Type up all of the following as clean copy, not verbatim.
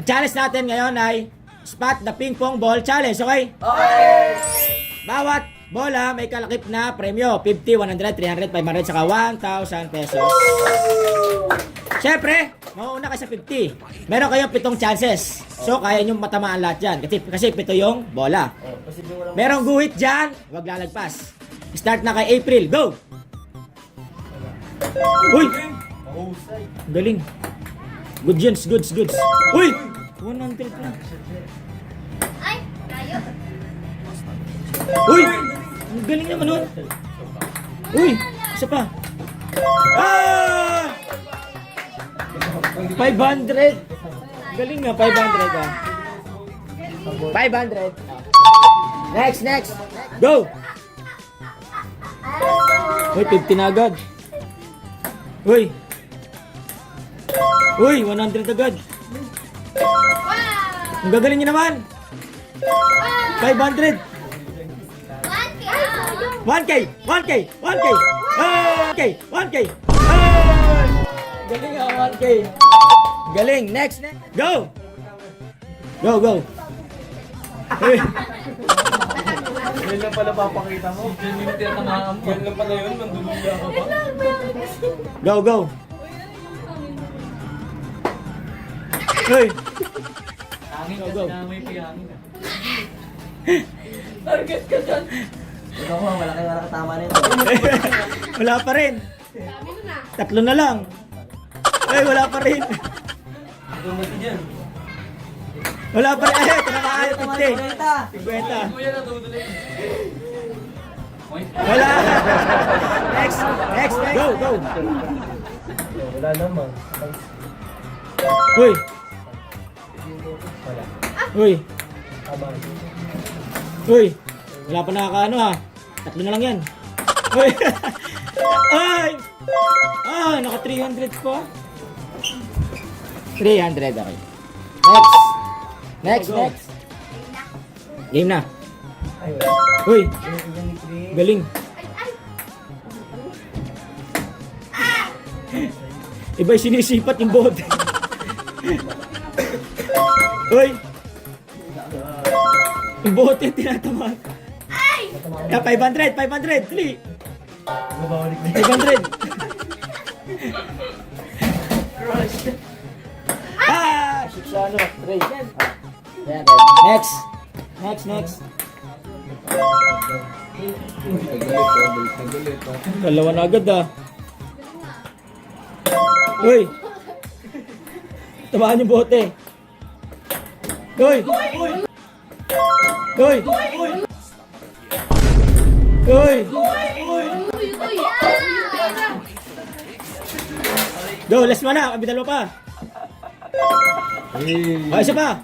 Ang challenge natin ngayon ay spot the ping pong ball challenge, okay? Okay! Bawat bola may kalakip na premyo. 50, 100, 300, 500, saka 1,000 pesos. Siyempre, mauuna ka sa 50. Meron kayong 7 chances. So, kaya nyo matamaan lahat yan. Kasi 7 yung bola. Merong guhit dyan, huwag lalagpas. Start na kay April. Go! Uy! Galing. Good yun, goods. Uy! 100 na. Ay, tayo. Uy! Ang galing naman nun. Uy! Isa pa. Ah! 500. Galing nga, 500 ah. 500. Next. Go! Uy, 50 na agad. Uy! Uy, 100 agad. Ang gagaling niyo naman. 500. 1K. 1K. Galing ah, 1K. Galing. Next. Go. Uy. Yan lang pala papakita mo. Yan yung tinatamaan mo. Yan lang pala yun, manduluya ka pa. Go. Uy. Hangin Go, kasi go. na may piyangin. Target ka dyan. Ikaw mo, wala katama nito. Wala pa rin. Sabi mo na. 3 na lang. Ay, wala pa rin. Ito mo dyan. Wala pa rin. Ay, tinamaan yung 50. 50. Kuya na tutuloy. Wala. Next. Go. Wala naman. Uy. Wala pa nakakaano ha. 3 na lang yan. Uy. Ay. Naka 300 pa. 300, okay. Next. Game na. Uy. Galing. Iba yung sinisipat yung bote. Uy. Yung bote yung tinatamaan. Yeah, 500. 3. 500. Shiksano. 3. Next. Dalawa na agad ah. Uy! Tamaan yung bote. Uy! Go, last one na. Abi dalawa pa. Isa pa.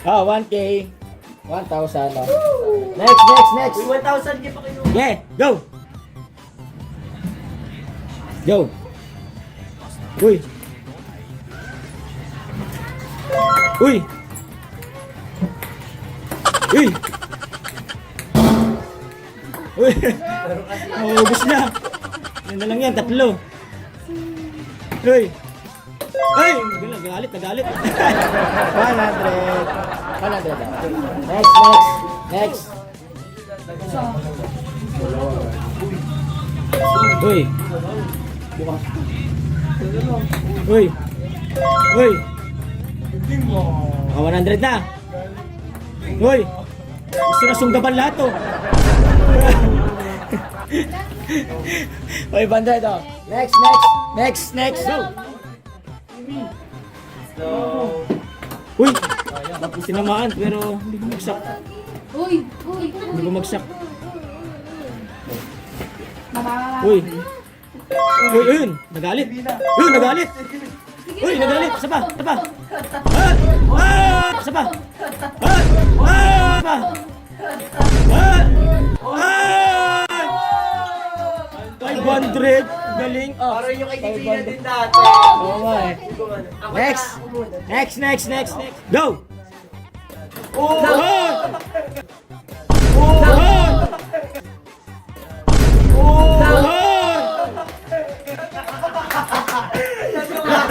1K. 1,000. Next. 1,000 pa kayo. Yeah, go. Uy. Maubos na. Yan na lang yan, 3. Uy. Ay, nagalit. 100. Next. Uy. 100 na. Uy. Gusto na sunggaban lahat to. 500 oh. Next. Go. Uy. Tapos tinamaan pero hindi bumagsak. Hindi bumagsak. Uy. Nagalit. Isa pa. Isa pa. 500. Galing. Parang yung kay Divina din dati. Oo nga eh. Next. Go!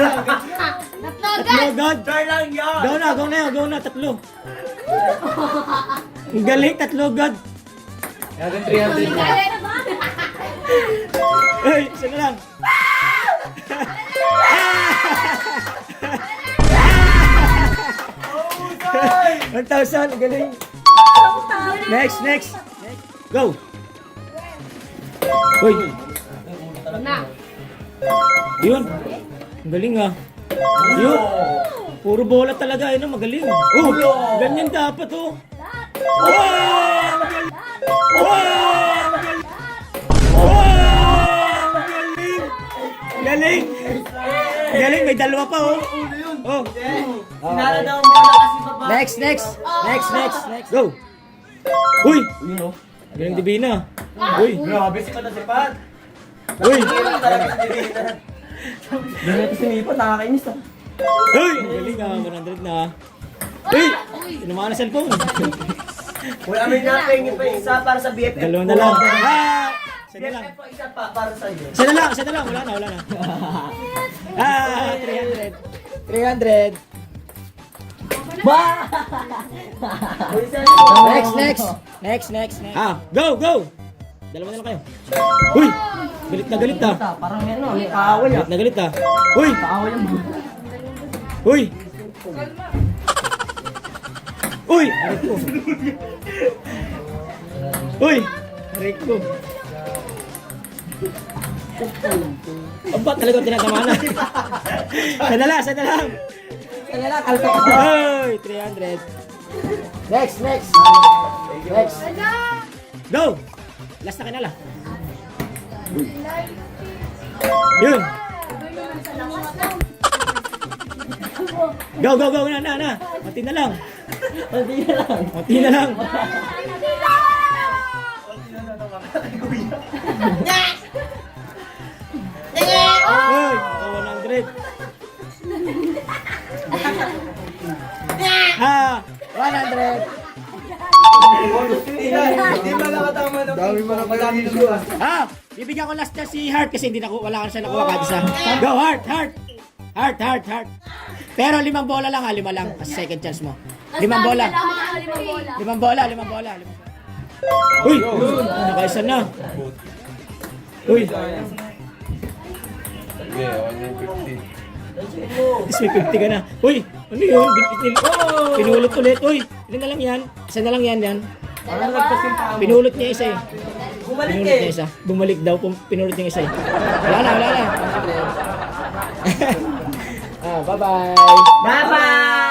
Tatlo agad. Try lang yan! Go na, tatlo. Ang galing, tatlo agad. Natin 300 na. Hey, isa na lang. 1,000, ang galing. Next. Go. Uy, Na. yun. Ang galing ah. Yun. Puro bola talaga, yun, magaling. Oh, ganyan dapat oh. Wow! Ang galing! Wow! Ang galing! Wow! Ang galing! Galing! Galing, may dalawa pa oh. Oh. Sinala daw mo na kasi baba. Next. Go. Uy, Yun o. galing Divina. Uy, Grabe si Pat. uy. Hirap talaga si Divina. Hindi na ito sinipat, nakakainis ah. Uy, ang galing ah, 100 na. Uy, inumaan na cellphone. Wala may napingin pa isa para sa BFF. Dalawa na lang. Ah, isa na lang. BFF pa isa pa para sa iyo. Isa na lang. Wala na. Ah, 300. Ba! Next. Ah, go. Dalawa na lang kayo. Uy, galit ah. Parang yan o, may kaaway ah. Galit ah. Uy, Kaaway ang buhay. uy. Uy, aray ko. Uy, aray ko. Aba, talagang tinatama na. Sana lang. Kaya kalta ka. Uy, 300. Next. Go. Last na kinala. Yun. Go. Na. Mati na lang. Uy, 100. Ah, 100. Hindi ba nakatama ng dami mo na madami na Ah, bibigyan ko last na si Heart kasi hindi wala ka siya nakuha kahit isa. Go, Heart. Pero 5 bola lang ha, 5 lang. Kasi second chance mo. 5 bola. 5 bola. Uy, nakaisa na. Uy. Tapos may 50 ka na. Uy, ano yun? Pinulot ulit. Uy, ilan na lang yan? Isa na lang yan. Parang nagpasin pa mo. Pinulot niya isa eh. Bumalik Pinulot niya eh. isa. Bumalik daw. Pinulot niya isa eh. Wala na. Ah, bye-bye. Bye-bye!